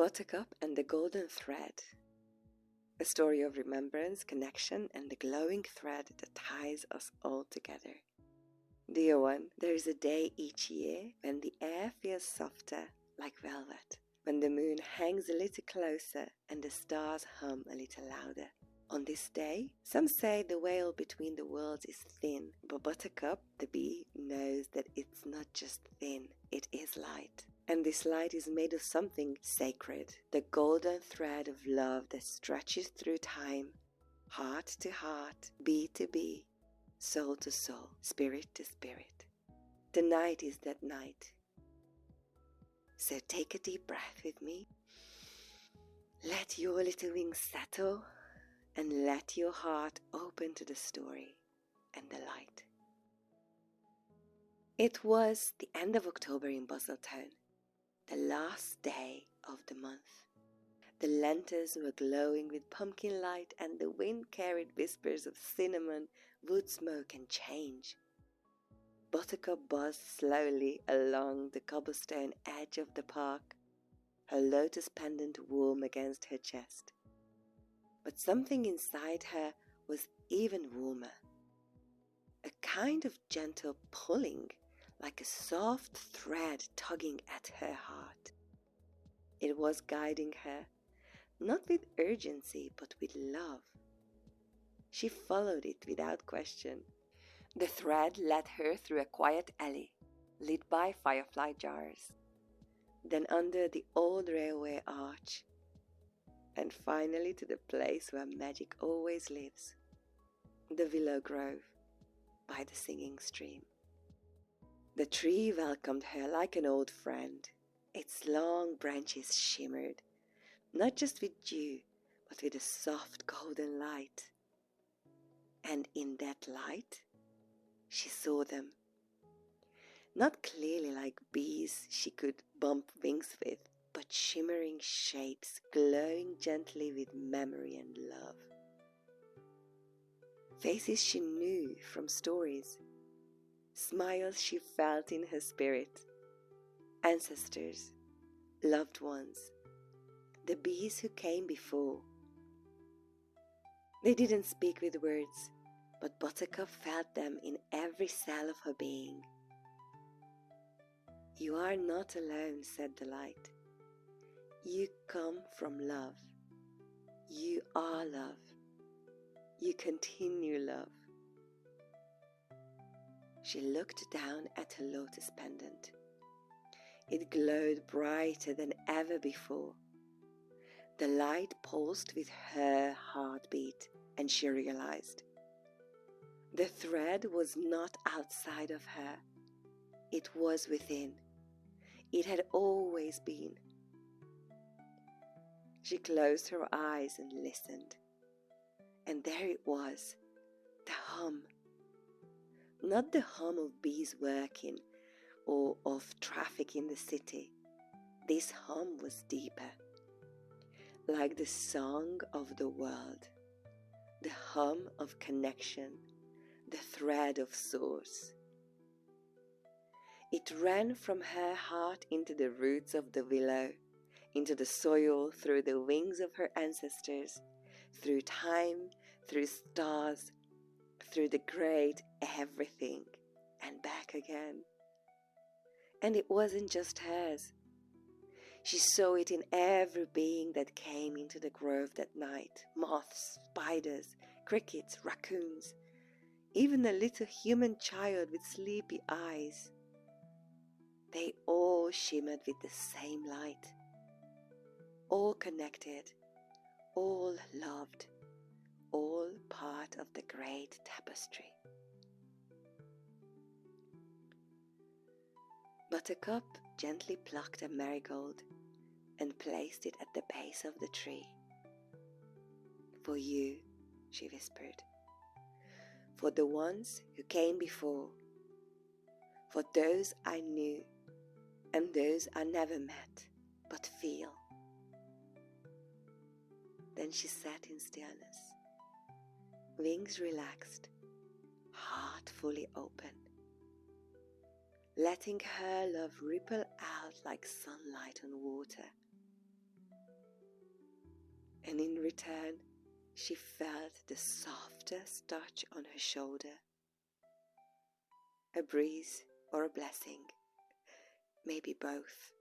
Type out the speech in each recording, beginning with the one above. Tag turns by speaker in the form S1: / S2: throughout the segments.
S1: Buttercup and the Golden Thread. A story of remembrance, connection, and the glowing thread that ties us all together. Dear one, there is a day each year when the air feels softer, like velvet, when the moon hangs a little closer and the stars hum a little louder. On this day, some say the veil between the worlds is thin, but Buttercup the Bee knows that it's not just thin, it is light. And this light is made of something sacred, the golden thread of love that stretches through time, heart to heart, bee to bee, soul to soul, spirit to spirit. Tonight is that night. So take a deep breath with me. Let your little wings settle and let your heart open to the story and the light. It was the end of October in Busseltown, the last day of the month. The lanterns were glowing with pumpkin light and the wind carried whispers of cinnamon, wood smoke and change. Buttercup buzzed slowly along the cobblestone edge of the park, her lotus pendant warm against her chest. But something inside her was even warmer. A kind of gentle pulling, like a soft thread tugging at her heart. It was guiding her, not with urgency, but with love. She followed it without question. The thread led her through a quiet alley, lit by firefly jars, then under the old railway arch, and finally to the place where magic always lives, the willow grove by the singing stream. The tree welcomed her like an old friend. Its long branches shimmered, not just with dew, but with a soft golden light. And in that light, she saw them. Not clearly like bees she could bump wings with, but shimmering shapes glowing gently with memory and love. Faces she knew from stories, smiles she felt in her spirit, ancestors, loved ones, the bees who came before. They didn't speak with words, but Buttercup felt them in every cell of her being. You are not alone, said the light. You come from love. You are love. You continue love. She looked down at her lotus pendant. It glowed brighter than ever before. The light pulsed with her heartbeat, and she realized the thread was not outside of her. It was within. It had always been. She closed her eyes and listened. And there it was, the hum. Not the hum of bees working or of traffic in the city. This hum was deeper, like the song of the world, the hum of connection, the thread of source. It ran from her heart into the roots of the willow, into the soil, through the wings of her ancestors, through time, through stars, through the great everything, and back again. And it wasn't just hers. She saw it in every being that came into the grove that night. Moths, spiders, crickets, raccoons, even a little human child with sleepy eyes. They all shimmered with the same light, all connected, all loved, all part of the great tapestry. Buttercup gently plucked a marigold and placed it at the base of the tree. For you, she whispered, for the ones who came before, for those I knew and those I never met but feel. Then she sat in stillness, wings relaxed, heart fully open, letting her love ripple out like sunlight on water. and in return she felt the softest touch on her shoulder. A breeze or a blessing, maybe both.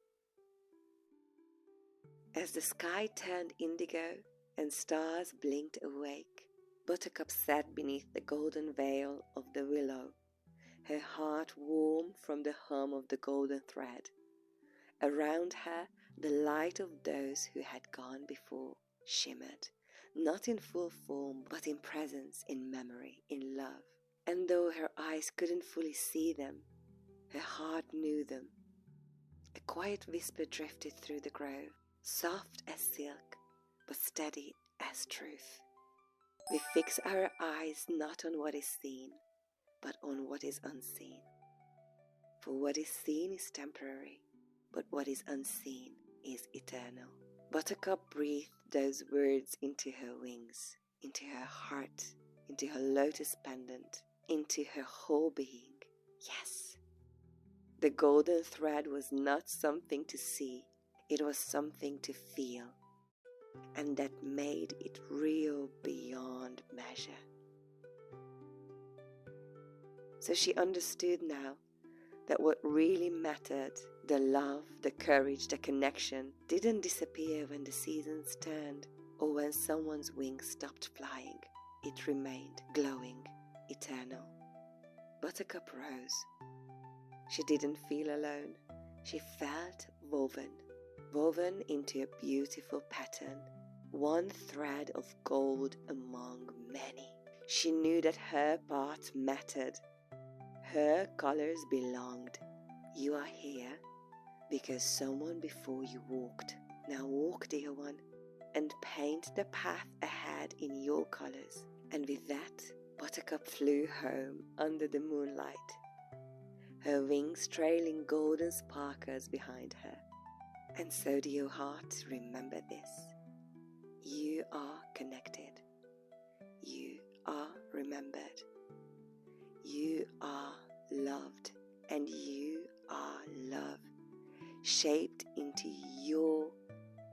S1: As the sky turned indigo and stars blinked awake, Buttercup sat beneath the golden veil of the willow, her heart warm from the hum of the golden thread. Around her, the light of those who had gone before shimmered, not in full form, but in presence, in memory, in love. And though her eyes couldn't fully see them, her heart knew them. A quiet whisper drifted through the grove, soft as silk, but steady as truth. We fix our eyes not on what is seen, but on what is unseen. For what is seen is temporary, but what is unseen is eternal. Buttercup breathed those words into her wings, into her heart, into her lotus pendant, into her whole being. Yes, the golden thread was not something to see, it was something to feel, and that made it real beyond measure. So she understood now that what really mattered, the love, the courage, the connection, didn't disappear when the seasons turned or when someone's wings stopped flying. It remained glowing, eternal. Buttercup rose. She didn't feel alone. She felt woven into a beautiful pattern, one thread of gold among many. She knew that her part mattered. Her colors belonged. You are here because someone before you walked. Now walk, dear one, and paint the path ahead in your colors. And with that, Buttercup flew home under the moonlight, her wings trailing golden sparkles behind her. And so, dear heart, remember this. You are connected. You are remembered. You are loved, and you are love, shaped into your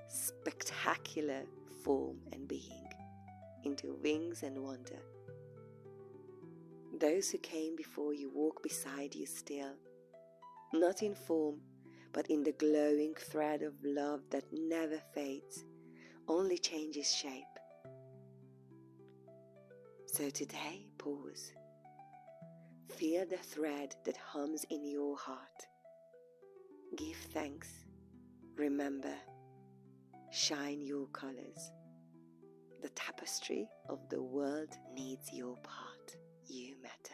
S1: spectacular form and being, into wings and wonder. Those who came before you walk beside you still, not in form, but in the glowing thread of love that never fades, only changes shape. So today, pause. Feel the thread that hums in your heart. Give thanks. Remember, shine your colors. The tapestry of the world needs your part. You matter.